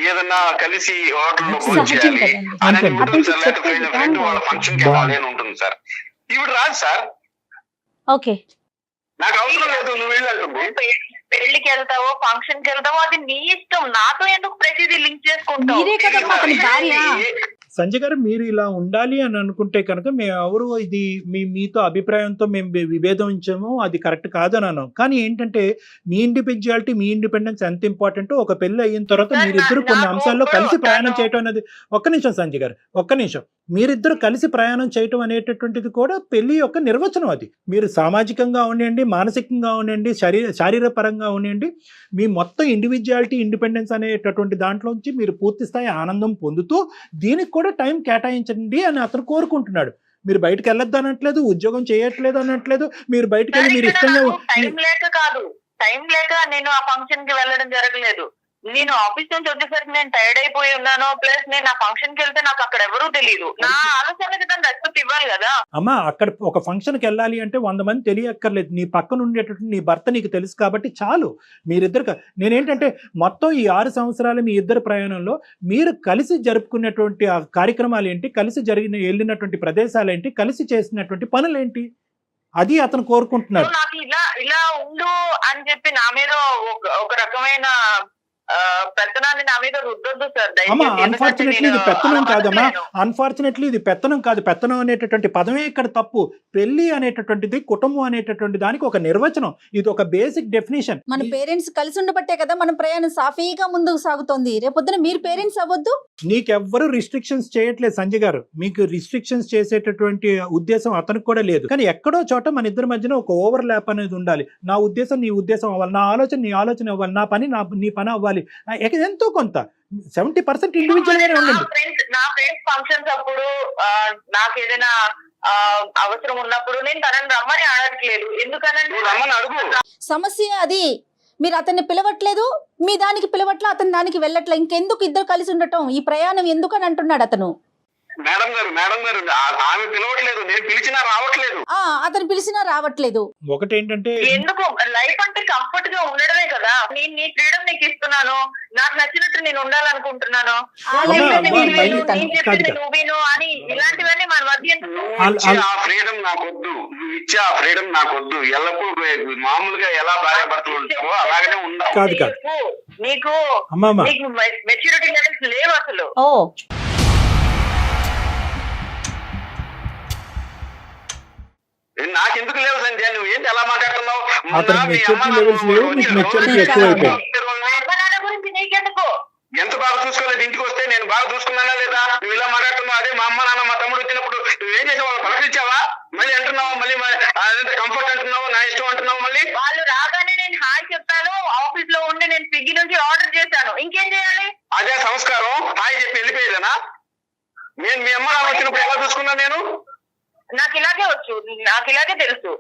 ఏదన్నా కలిసి హోటల్లో సహజం చేయాలి కదండి. అని అంతే. ఉంటుంది సార్. లేకపోతే చెప్పేది ఫ్రెండ్ వాళ్ళ కాదు. ఫంక్షన్ కి వెళ్ళాలి అని ఉంటుంది సార్. ఇప్పుడు రాదు సార్, ఓకే, నాకు అవసరం లేదు, నువ్వు వెళ్ళి అంటుంది. పెళ్లికి వెళ్తావో ఫంక్షన్ కి వెళ్తావో అది నీ ఇష్టం, నాతో ఎందుకు ప్రతిదీ లింక్ చేసుకుంటావు? మీరే కదా అతని భార్య. సంజయ్ గారు మీరు ఇలా ఉండాలి అని అనుకుంటే కనుక మేము ఎవరు ఇది మీతో అభిప్రాయంతో మేము విభేదించాము, అది కరెక్ట్ కాదని అన్నాం. కానీ ఏంటంటే మీ ఇండివిజువాలిటీ, మీ ఇండిపెండెన్స్ ఎంత ఇంపార్టెంట్. ఒక పెళ్లి అయిన తర్వాత మీరిద్దరు కొన్ని అంశాల్లో కలిసి ప్రయాణం చేయటం అనేది, ఒక్క నిమిషం సంజయ్ గారు, ఒక్క నిమిషం. మీరిద్దరు కలిసి ప్రయాణం చేయటం అనేటటువంటిది కూడా పెళ్లి యొక్క నిర్వచనం. అది మీరు సామాజికంగా ఉండండి, మానసికంగా ఉండండి, శారీరక పరంగా ఉండండి, మీ మొత్తం ఇండివిజువాలిటీ, ఇండిపెండెన్స్ అనేటటువంటి దాంట్లోంచి మీరు పూర్తి స్థాయి ఆనందం పొందుతూ దీనికి కూడా టైం కేటాయించండి అని అతను కోరుకుంటున్నాడు. మీరు బయటకు వెళ్ళొద్దు అనట్లేదు, ఉద్యోగం చేయట్లేదు అనట్లేదు, మీరు బయటకు వెళ్ళి మీరు ఇష్టంగా టైం లేక కాదు, టైం లేక నేను ఆ ఫంక్షన్ కి వెళ్ళడం జరగలేదు. నేను ఆఫీస్ నుంచి వచ్చేసరికి నేను టైర్డ్ అయిపోయి ఉన్నాను, ప్లస్ నేను ఆ ఫంక్షన్ కి వెళ్తే నాకు అక్కడ ఎవరూ తెలియదు. నా ఆలోచనకి దాన్ని రెస్పెక్ట్ ఇవ్వాలి కదా. అమ్మా అక్కడ ఒక ఫంక్షన్ కి వెళ్ళాలి అంటే 100 మంది తెలియక్కర్లేదు, నీ పక్కన ఉండేటటువంటి నీ భర్త నీకు తెలుసు కాబట్టి చాలు. మీరిద్దరు నేనేంటంటే మొత్తం ఈ 6 సంవత్సరాలు మీ ఇద్దరు ప్రయాణంలో మీరు కలిసి జరుపుకున్నటువంటి ఆ కార్యక్రమాలు ఏంటి, కలిసి వెళ్ళినటువంటి ప్రదేశాలు ఏంటి, కలిసి చేసినటువంటి పనులు ఏంటి, అది అతను కోరుకుంటున్నాడు. నాకు ఇలా ఉండు అని చెప్పి నా మీద ఒక రకమైన పెత్తనాన్ని నా మీద రుద్దొద్దు సార్. అమ్మా అన్ఫార్చునేట్లీ ఇది పెత్తనం కాదమ్మా, అన్ఫార్చునేట్లీ ఇది పెత్తనం కాదు. పెత్తనం అనేటటువంటి పదమే ఇక్కడ తప్పు. పెళ్లి అనేటటువంటిది, కుటుంబం అనేటటువంటి దానికి ఒక నిర్వచనం, ఇది ఒక బేసిక్ డెఫినేషన్. మన పేరెంట్స్ కలిసి ఉండబట్టే కదా మన ప్రయాణం సాఫీగా ముందుకు సాగుతోంది. రేపొద్దున మీరు పేరెంట్స్ అవ్వద్దు. నీకెవ్వరు రిస్ట్రిక్షన్స్ చేయట్లేదు సంజయ్ గారు, మీకు రిస్ట్రిక్షన్స్ చేసేటటువంటి ఉద్దేశం అతనికి కూడా లేదు. కానీ ఎక్కడో చోట మన ఇద్దరి మధ్యన ఒక ఓవర్ ల్యాప్ అనేది ఉండాలి. నా ఉద్దేశం నీ ఉద్దేశం అవ్వాలి, నా ఆలోచన నీ ఆలోచన అవ్వాలి, నా పని నీ పని అవ్వాలి. ఎంతో కొంత 70% ఇండివిజువల్ గానే ఉండండి. నా ఫ్రెండ్స్ ఫంక్షన్స్ అప్పుడు నాకు ఏదైనా అవసరం ఉన్నప్పుడు నేను తనని రమ్మని అడగట్లేదు. ఎందుకనంటే రమ్మని అడుగు. సమస్య అది. మీరు అతన్ని పిలవట్లేదు, మీ దానికి పిలవట్లే, అతని దానికి వెళ్ళట్లే. ఇంకెందుకు ఇద్దరు కలిసి ఉండటం, ఈ ప్రయాణం ఎందుకు అని అంటున్నాడు అతను. మేడం గారు ఆమె పిలవట్లేదు, నేను పిలిచినా రావట్లేదు. అతను పిలిచినా రావట్లేదు. ఒకటేంటంటే ఎందుకు లైఫ్ అంటే కంఫర్ట్ గా ఉండడమే కదా. నేను నీ ఫ్రీడమ్ నీకు ఇస్తున్నాను, నాకు నచ్చినట్టు నేను ఉండాలనుకుంటున్నాను, నువ్వేను అని ఇలాంటివన్నీ మన మధ్య. ఆ ఫ్రీడమ్ నాకొద్దు, నువ్వు ఇచ్చే ఆ ఫ్రీడమ్ నాకొద్దు. ఎల్లప్పుడూ మామూలుగా ఎలా భార్యాభర్తలు ఉంటావో అలాగనే ఉండాలి. నీకు మెచ్యూరిటీ లెవెల్స్ లేవు అసలు. ఓ, నాకెందుకు లేవు సంధ్య, నువ్వు ఏంటి ఎలా మాట్లాడుతున్నావు? అతను మెచ్యూరిటీ లెవెల్స్ లేవు, మీకు మెచ్యూరిటీ ఎక్కువైపోయింది. అమ్మ నాన్న గురించి నీకెందుకు? ఎంత బాగా చూసుకోలేదు, ఇంటికి వస్తే నేను బాగా చూసుకున్నానా లేదా? నువ్వు ఇలా మాట్లాడుతున్నావు. అదే మా అమ్మ నాన్న మా తమ్ముడు వచ్చినప్పుడు నువ్వేం చేసావు? వాళ్ళు పలకరించావా? మళ్ళీ అంటున్నావు, మళ్ళీ అదంతా కంఫర్ట్ అంటున్నావు, నా ఇష్టం అంటున్నావు. మళ్ళీ వాళ్ళు రాగానే నేను హాయ్ చెప్తాను. ఆఫీస్ లో ఉండి నేను స్విగ్గీ నుంచి ఆర్డర్ చేశాను, ఇంకేం చేయాలి? అదే సంస్కారం, హాయ్ చెప్పి వెళ్ళిపోయేదేనా? నేను మీ అమ్మ నాన్న వచ్చినప్పుడు ఎలా చూసుకున్నాను నేను? నాకు ఇలాగే వచ్చు, నాకు ఇలాగే తెలుసు.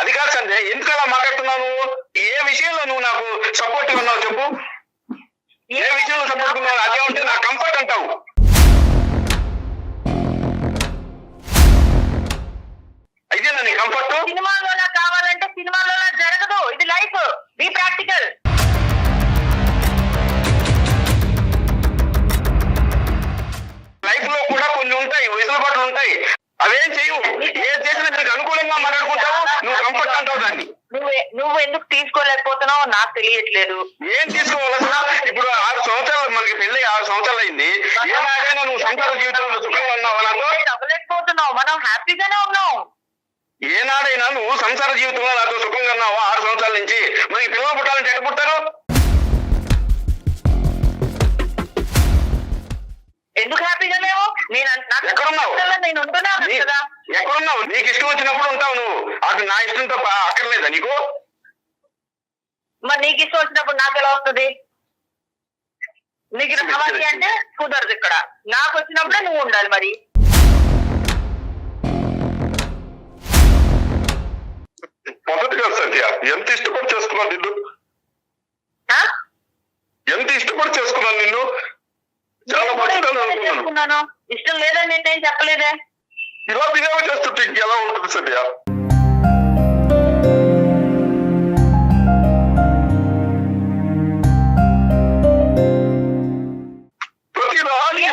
అది కాదు సంజయ్, ఎందుకు అలా మాట్లాడుతున్నావు? నువ్వు ఏ విషయంలో నువ్వు నాకు సపోర్టివ్ ఉన్నావు చెప్పు? ఏ విషయంలో సపోర్ట్ ఉన్నావు? అదే ఉంటే నాకు కంఫర్ట్ అంటావు. అయితే నీ కంఫర్ట్ సినిమాలో కావాలంటే సినిమాలో జరగదు, ఇది లైఫ్. Be practical. లైఫ్ లో కూడా కొన్ని ఉంటాయి, వెసులుబాట్లు ఉంటాయి. అవేం చెయ్యు. ఏం చేసినా నీకు అనుకూలంగా మాట్లాడుకుంటావు, నువ్వు కంఫర్ట్ అంటావు దాన్ని. నువ్వు ఎందుకు తీసుకోలేకపోతున్నావు నాకు తెలియట్లేదు. ఏం తీసుకోవాల్సిన? ఇప్పుడు 6 సంవత్సరాలు, మనకి పెళ్లి 6 సంవత్సరాలు అయింది. ఏనాడైనా నువ్వు సంసార జీవితంలో సుఖంగా ఉన్నావా నాతో? అవ్వలేకపోతున్నావు, మనం హ్యాపీగానే ఉన్నాం. ఏనాడైనా నువ్వు సంసార జీవితంలో నాతో సుఖంగా ఉన్నావా? 6 సంవత్సరాల నుంచి. మనకి పిల్లలు పుట్టాలంటే ఎక్కడ పుట్టారు? ఎందుకు హ్యాపీగా లేవు? ఎక్కడున్నావు? నేను ఉంటున్నాను కదా. ఎక్కడున్నావు? నీకు ఇష్టం వచ్చినప్పుడు ఉంటావు నువ్వు. అటు నా ఇష్టంతో అక్కర్లేదా నీకు? మరి నీకు ఇష్టం వచ్చినప్పుడు నాకు ఎలా వస్తుంది? నీకు రావాలి అంటే కుదరదు. ఇక్కడ నాకు వచ్చినప్పుడే నువ్వు ఉండాలి. మరి మొదటిగా సత్య, ఎంత ఇష్టపడి చేసుకున్నాను నిన్ను, ఎంత ఇష్టపడి చేసుకున్నాను నిన్ను. చాలా మంచిదని చేసుకున్నాను. ఇష్టం లేదని నేనేం చెప్పలేదే. ఇలా బిహేవ్ చేస్తుంటే ఎలా ఉంటుంది సత్య?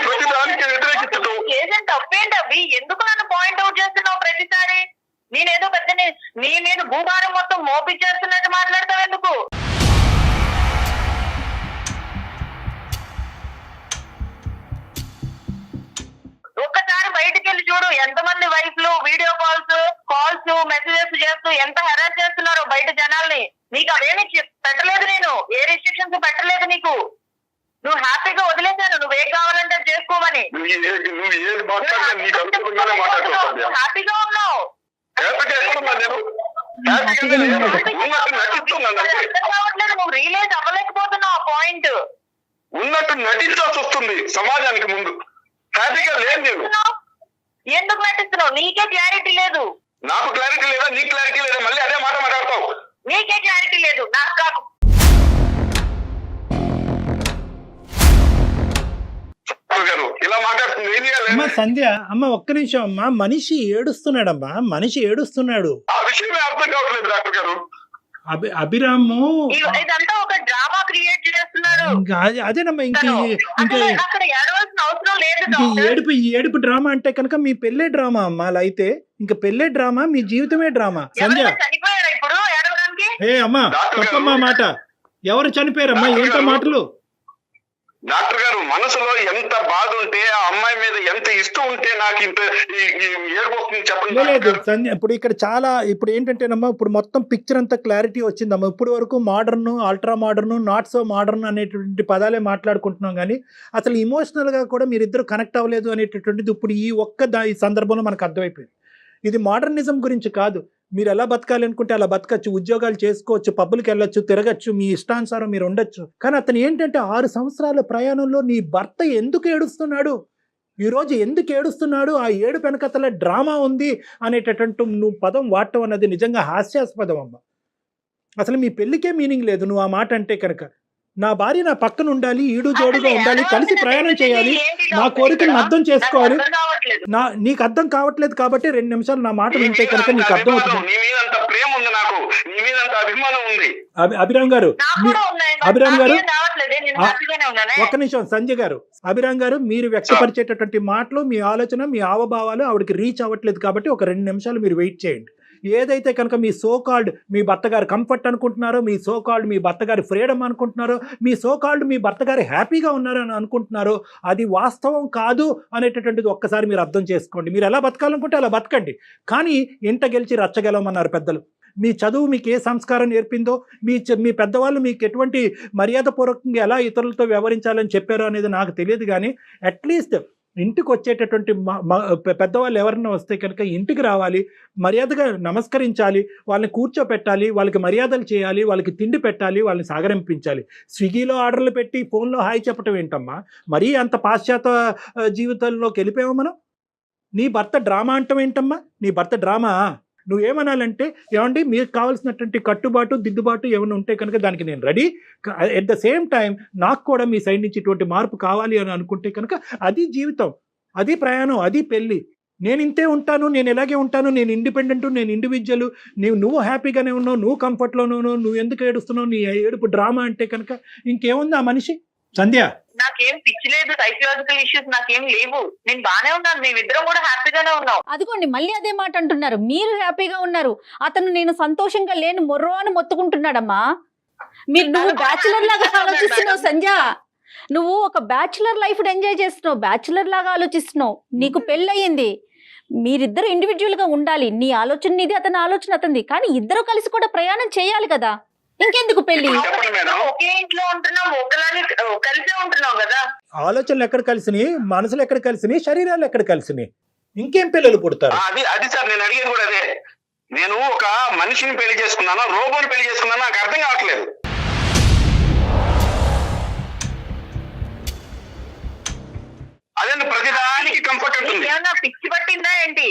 ప్రతిదానికి వ్యతిరేకించడం ఏజెంట్ తప్పేంటి అవి? ఎందుకు నన్ను పాయింట్ అవుట్ చేస్తున్నావు ప్రతిసారి? నేనేదో పెద్ద నీ మీద భూభారం మొత్తం మోపించేస్తున్నట్టు మాట్లాడతావు ఎందుకు? ఒక్కసారి బయటికి వెళ్ళి చూడు, ఎంతమంది వైఫ్లు వీడియో కాల్స్ మెసేజెస్ చేస్తూ ఎంత హెరాస్ చేస్తున్నారో బయట జనాల్ని. నీకు అదేమి పెట్టలేదు, నేను ఏ రిస్ట్రిక్షన్స్ పెట్టలేదు నీకు. నువ్వు హ్యాపీగా వదిలేశాను, నువ్వేం కావాలంటే చేసుకోమని. హ్యాపీగా ఉన్నావు. అర్థం కావట్లేదు, నువ్వు రియలైజ్ అవ్వలేకపోతున్నావు ఆ పాయింట్. ఉన్నట్టు నటించాల్సి వస్తుంది సమాజానికి ముందు. హ్యాపీగా లేదు నేను. ఎందుకు నటిస్తున్నావు? నీకే క్లారిటీ లేదు. నాకు క్లారిటీ లేదా? నీకు క్లారిటీ లేదా? మళ్ళీ అదే మాట మాట్లాడతావు. నీకే క్లారిటీ లేదు, నాకు కాదు. ఇలా మాట్లాడుతుంది ఏం చేయాలి? అమ్మ సంధ్య, అమ్మ ఒక్క నిమిషం అమ్మా. మనిషి ఏడుస్తున్నాడమ్మా, మనిషి ఏడుస్తున్నాడు. ఆ విషయమే అర్థం కావట్లేదు డాక్టర్ గారు. అభిరాము ఇదంతా ఒక డ్రామా క్రియేట్ చేస్తున్నారు. అదేనమ్మా. ఇంకా అక్కడ ఏడవలసిన అవసరం లేదు. ఈ ఏడుపు డ్రామా అంటే కనుక మీ పెళ్ళే డ్రామా అమ్మా. అలా అయితే ఇంకా పెళ్ళే డ్రామా, మీ జీవితమే డ్రామా. సంధ్య చనిపోయారా ఇప్పుడు ఏడవడానికి? అమ్మా తప్పమ్మా మాట. ఎవరు చనిపోయారమ్మా? ఏంటో మాటలు? డాక్టర్ గారు, మనసులో ఎంత బాధ ఉంటే, ఆ అమ్మాయి మీద ఎంత ఇష్టం ఉంటే నాకు ఇంత ఏడుపు చెప్పండి. లేదు సంధ్య, ఇప్పుడు ఇక్కడ చాలా ఇప్పుడు ఏంటంటేనమ్మా, ఇప్పుడు మొత్తం పిక్చర్ అంతా క్లారిటీ వచ్చిందమ్మా. ఇప్పుడు వరకు modern, ultra modern, not so modern అనేటువంటి పదాలే మాట్లాడుకుంటున్నాం. కానీ అసలు ఇమోషనల్గా కూడా మీరిద్దరు కనెక్ట్ అవ్వలేదు అనేటటువంటిది ఇప్పుడు ఈ ఈ సందర్భంలో మనకు అర్థమైపోయింది. ఇది మోడర్నిజం గురించి కాదు. మీరు ఎలా బతకాలి అనుకుంటే అలా బతకచ్చు, ఉద్యోగాలు చేసుకోవచ్చు, పబ్బులకి వెళ్ళొచ్చు, తిరగచ్చు, మీ ఇష్టానుసారం మీరు ఉండొచ్చు. కానీ అతను ఏంటంటే 6 సంవత్సరాల ప్రయాణంలో నీ భర్త ఎందుకు ఏడుస్తున్నాడు, ఈరోజు ఎందుకు ఏడుస్తున్నాడు, ఆ ఏడు వెనకతల డ్రామా ఉంది అనేటటువంటి నువ్వు పదం వాడటం అన్నది నిజంగా హాస్యాస్పదం అమ్మ. అసలు మీ పెళ్ళికే మీనింగ్ లేదు నువ్వు ఆ మాట అంటే కనుక. నా భార్య నా పక్కన ఉండాలి, ఈడు జోడుగా ఉండాలి, కలిసి ప్రయాణం చేయాలి, నా కోరికలను అర్థం చేసుకోవాలి. నీకు అర్థం కావట్లేదు కాబట్టి 2 నిమిషాలు నా మాట వింటే కనుక నీకు అర్థం అవుతుంది. అభిరామ్ గారు, ఒక్క నిమిషం సంజయ్ గారు. అభిరామ్ గారు, మీరు వ్యక్తపరిచేటటువంటి మాటలు, మీ ఆలోచన, మీ హావభావాలు ఆవిడకి రీచ్ అవ్వట్లేదు కాబట్టి ఒక 2 నిమిషాలు మీరు వెయిట్ చేయండి. ఏదైతే కనుక మీ సోకాల్డ్ మీ భర్త గారి కంఫర్ట్ అనుకుంటున్నారో, మీ సోకాల్డ్ మీ భర్త గారి ఫ్రీడమ్ అనుకుంటున్నారో, మీ సోకాల్డ్ మీ భర్త గారి హ్యాపీగా ఉన్నారని అనుకుంటున్నారో, అది వాస్తవం కాదు అనేటటువంటిది ఒక్కసారి మీరు అర్థం చేసుకోండి. మీరు ఎలా బతకాలనుకుంటే అలా బతకండి, కానీ ఇంట గెలిచి రచ్చగెలవమన్నారు పెద్దలు. మీ చదువు మీకు ఏ సంస్కారం నేర్పిందో, మీ పెద్దవాళ్ళు మీకు ఎటువంటి మర్యాదపూర్వకంగా ఎలా ఇతరులతో వ్యవహరించాలని చెప్పారో అనేది నాకు తెలియదు, కానీ అట్లీస్ట్ ఇంటికి వచ్చేటటువంటి పెద్దవాళ్ళు ఎవరైనా వస్తే కనుక ఇంటికి రావాలి, మర్యాదగా నమస్కరించాలి, వాళ్ళని కూర్చోపెట్టాలి, వాళ్ళకి మర్యాదలు చేయాలి, వాళ్ళకి తిండి పెట్టాలి, వాళ్ళని సాగరింపించాలి. స్విగ్గీలో ఆర్డర్లు పెట్టి ఫోన్లో హాయ్ చెప్పటం ఏంటమ్మా? మరీ అంత పాశ్చాత్య జీవితంలోకి వెళ్ళిపోయామా మనం? నీ భర్త డ్రామా అంటాం ఏంటమ్మా? నీ భర్త డ్రామా? నువ్వేమనాలంటే, ఏమండి మీకు కావాల్సినటువంటి కట్టుబాటు దిద్దుబాటు ఏమైనా ఉంటే కనుక దానికి నేను ready, at the same time నాకు కూడా మీ సైడ్ నుంచి ఇటువంటి మార్పు కావాలి అని అనుకుంటే కనుక అది జీవితం, అది ప్రయాణం, అది పెళ్ళి. నేను ఇంతే ఉంటాను, నేను ఎలాగే ఉంటాను, నేను ఇండిపెండెంట్, నేను ఇండివిజువల్, నువ్వు హ్యాపీగానే ఉన్నావు, నువ్వు కంఫర్ట్లోనే ఉన్నావు, నువ్వు ఎందుకు ఏడుస్తున్నావు, నీ ఏడుపు డ్రామా అంటే కనుక ఇంకేముంది ఆ మనిషి? సంధ్య, నాకేం పిచ్చి లేదు, సైకలాజికల్ ఇష్యూస్ నాకేం లేవు, నేను బానే ఉన్నాను, మేమిద్దరం కూడా హ్యాపీగానే ఉన్నాం. అదిగోండి మళ్ళీ అదే మాట అంటున్నారు, మీరు హ్యాపీగా ఉన్నారు, అతను నేను సంతోషంగా లేను మొర్రో అని మొత్తుకుంటున్నాడమ్మా. నువ్వు బ్యాచులర్ లాగా ఆలోచిస్తున్నావు సంధ్య, నువ్వు ఒక బ్యాచులర్ లైఫ్ ఎంజాయ్ చేస్తున్నావు, బ్యాచులర్ లాగా ఆలోచిస్తున్నావు, నీకు పెళ్ళయింది, మీరిద్దరు ఇండివిజువల్ గా ఉండాలి, నీ ఆలోచన నీది, అతని ఆలోచన అతనిది, కానీ ఇద్దరు కలిసి కూడా ప్రయాణం చేయాలి కదా, ఇంకెందుకు పెళ్లి? ఒకే ఇంట్లో ఉంటున్నాం, ఒకలాగే కలిసే ఉంటున్నాం కదా. ఆలోచనలు ఎక్కడ కలిసినాయి, మనసులు ఎక్కడ కలిసినాయి, శరీరాలు ఎక్కడ కలిసినాయి, ఇంకేం పిల్లలు పుడతారు? అది సార్ నేను అడిగేది కూడా అదే. నేను ఒక మనిషిని పెళ్లి చేసుకున్నాను, రోబోని పెళ్లి చేసుకున్నాను, నాకు అర్థం కావట్లేదు. అదే ప్రతిదానికి కంఫర్ట్ ఉంటుంది. ఏమన్నా పిచ్చి పట్టిందా ఏంటి?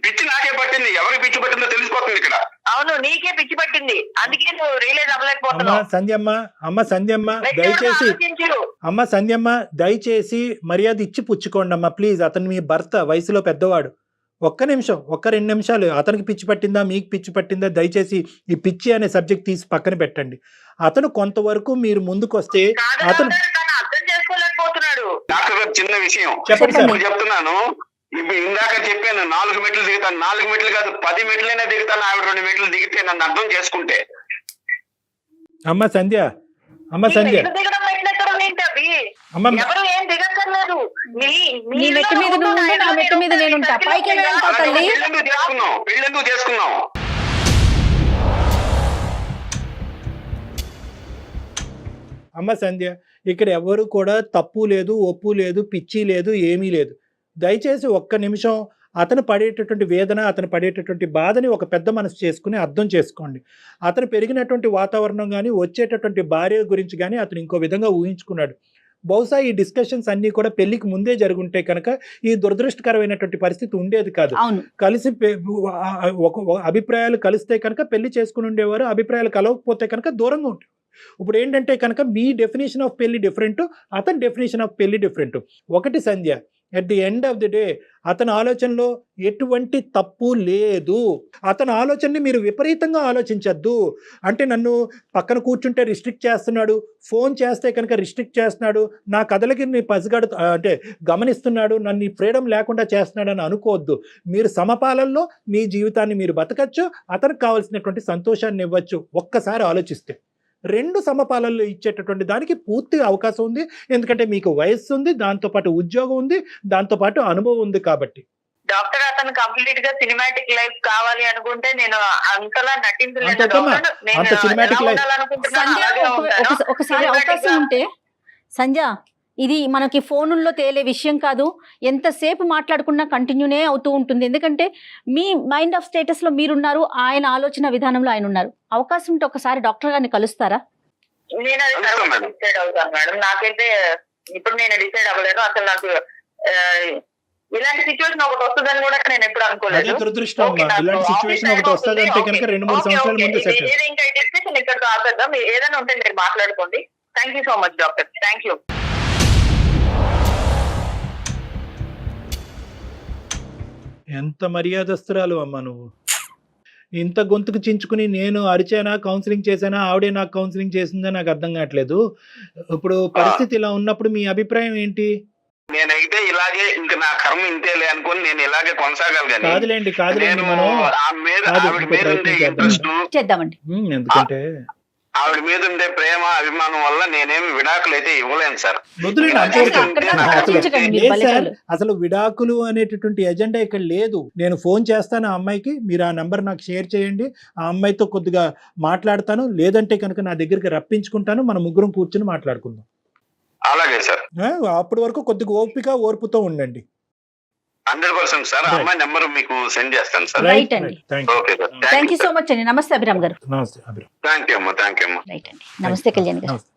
పిచ్చి నాకే పట్టింది, ఎవరికి పిచ్చి పట్టిందో తెలిసిపోతుంది ఇక్కడ. అవును, నీకే పిచ్చి పట్టింది, అందుకే నువ్వు రియలైజ్ అమ్మ అవ్వలేకపోతున్నావు. సంధ్యమ్మ దయచేసి, అమ్మ సంధ్యమ్మ దయచేసి మర్యాద ఇచ్చి పుచ్చుకోండి అమ్మా ప్లీజ్. అతను మీ భర్త, వయసులో పెద్దవాడు. ఒక్క నిమిషం, ఒక్క 2 నిమిషాలు. అతనికి పిచ్చి పట్టిందా, మీకు పిచ్చి పట్టిందా, దయచేసి ఈ పిచ్చి అనే సబ్జెక్ట్ తీసి పక్కన పెట్టండి. అతను కొంతవరకు మీరు ముందుకు వస్తే అతను అర్థం చేసుకోలేకపోతున్నాడు. డాక్టర్ గారు చిన్న విషయం చెప్పండి సార్. చెప్తున్నాను, ఇందాక చెప్పాను 4 మెట్లు దిగుతాను, 4 మెట్లు కాదు 10 మెట్లైనా దిగుతాను, ఆవిడ 2 మెట్లు దిగితే నన్ను అర్థం చేసుకుంటే. అమ్మ సంధ్య, దిగడం మెట్లెక్కడం ఏంటి అవి? ఎవరు ఏం దిగక్కర్లేదు, నీ మెట్టు మీద నువ్వు ఉండు, నా మెట్టు మీద నేను ఉంటా, పైకి వెళ్తావు తల్లి. పెళ్ళెందుకు చేసుకున్నాం? అమ్మ సంధ్య, ఇక్కడ ఎవరు కూడా తప్పు లేదు, ఒప్పు లేదు, పిచ్చి లేదు, ఏమీ లేదు. దయచేసి ఒక్క నిమిషం అతను పడేటటువంటి వేదన, అతను పడేటటువంటి బాధని ఒక పెద్ద మనసు చేసుకుని అర్థం చేసుకోండి. అతను పెరిగినటువంటి వాతావరణం కానీ, వచ్చేటటువంటి భార్య గురించి కానీ అతను ఇంకో విధంగా ఊహించుకున్నాడు. బహుశా ఈ డిస్కషన్స్ అన్నీ కూడా పెళ్లికి ముందే జరుగుంటే కనుక ఈ దురదృష్టకరమైనటువంటి పరిస్థితి ఉండేది కాదు. కలిసి అభిప్రాయాలు కలిస్తే కనుక పెళ్లి చేసుకుని ఉండేవారు, అభిప్రాయాలు కలవకపోతే కనుక దూరంగా ఉంటారు. ఇప్పుడు ఏంటంటే కనుక మీ డెఫినేషన్ ఆఫ్ పెళ్లి డిఫరెంట్, అతని డెఫినేషన్ ఆఫ్ పెళ్లి డిఫరెంట్. ఒకటి Sandhya, at the end of the day అతని ఆలోచనలో ఎటువంటి తప్పు లేదు. అతని ఆలోచనని మీరు విపరీతంగా ఆలోచించద్దు. అంటే నన్ను పక్కన కూర్చుంటే రిస్ట్రిక్ట్ చేస్తున్నాడు, ఫోన్ చేస్తే కనుక రిస్ట్రిక్ట్ చేస్తున్నాడు, నా కథలకి పసిగడు అంటే గమనిస్తున్నాడు, నన్ను ఫ్రీడమ్ లేకుండా చేస్తున్నాడు అని అనుకోవద్దు. మీరు సమపాలనలో మీ జీవితాన్ని మీరు బతకచ్చు, అతనికి కావాల్సినటువంటి సంతోషాన్ని ఇవ్వచ్చు. ఒక్కసారి ఆలోచిస్తే 2 సమపాలనలు ఇచ్చేటటువంటి దానికి పూర్తిగా అవకాశం ఉంది. ఎందుకంటే మీకు వయస్సు ఉంది, దాంతోపాటు ఉద్యోగం ఉంది, దాంతోపాటు అనుభవం ఉంది. కాబట్టి డాక్టర్ అతను కంప్లీట్ గా సినిమాటిక్ లైఫ్ కావాలి అనుకుంటే నేను అంతలా నటించలేను. అంత సినిమాటిక్ లైఫ్ ఒకసారి అవకాశం ఉంటే సంధ్య, ఇది మనకి ఫోనుల్లో తేలే విషయం కాదు, ఎంతసేపు మాట్లాడుకున్నా కంటిన్యూనే అవుతూ ఉంటుంది. ఎందుకంటే మీ మైండ్ ఆఫ్ స్టేటస్ లో మీరున్నారు, ఆయన ఆలోచన విధానంలో ఆయన ఉన్నారు. అవకాశం ఉంటే ఒకసారి డాక్టర్ గారిని కలుస్తారా? నేను అది తర్వాత డిసైడ్ అవుతాను మేడం. నాకైతే ఇప్పుడు నేను డిసైడ్ అవ్వలేను. అసలు నాకు ఇలాంటి సిచ్యువేషన్ ఒకటి వస్తుందని కూడా నేను ఎప్పుడు అనుకోలేదు. ఇంకా డిస్కషన్ ఇక్కడితో ఆపేద్దాం. ఏదైనా ఉంటే మీరు మాట్లాడుకోండి. Thank you so much doctor. Thank you. ఎంత మర్యాదస్తురాలు అమ్మ నువ్వు. ఇంత గొంతుకు చించుకుని నేను అరిచానా, కౌన్సిలింగ్ చేశానా, ఆవిడే నాకు కౌన్సిలింగ్ చేసిందా నాకు అర్థం కావట్లేదు. ఇప్పుడు పరిస్థితి ఇలా ఉన్నప్పుడు మీ అభిప్రాయం ఏంటి? నేనైతే ఇలాగే ఇంకా నా కర్మ ఇంతేలే అనుకుని నేను ఇలాగే కొనసాగాలి కాదులేండి నేను మనం ఆవిడ మీద ఉండే ఇంట్రెస్ట్, చేద్దామండి. ఎందుకంటే ఆవిడ మీద ఉండే ప్రేమ అభిమానం వల్ల నేనేమి విడాకులు అయితే ఇవ్వలేను సార్. వదిలేండి, నేను అంతవరకు ఉంటే అక్కడ నాకు ఆలోచించకండి మీరు లేదు సార్, బలికాలు. అసలు విడాకులు అనేటటువంటి ఎజెండా ఇక్కడ లేదు. నేను ఫోన్ చేస్తాను ఆ అమ్మాయికి, మీరు ఆ నంబర్ నాకు షేర్ చేయండి, ఆ అమ్మాయితో కొద్దిగా మాట్లాడతాను, లేదంటే కనుక నా దగ్గరికి రప్పించుకుంటాను, మన ముగ్గురం కూర్చొని మాట్లాడుకుందాం. అలాగే సార్, అప్పటి వరకు కొద్దిగా ఓర్పుతో ఉండండి. 100% సార్. ఆ అమ్మాయి నెంబర్ మీకు సెండ్ చేస్తాను సార్. రైట్ అండి. Okay sir, thank you so much అండి. నమస్తే అభిరామ్ గారు. నమస్తే అభిరామ్. థ్యాంక్ యూ అమ్మా. రైట్ అండి. నమస్తే కళ్యాణ్ గారు. నమస్తే.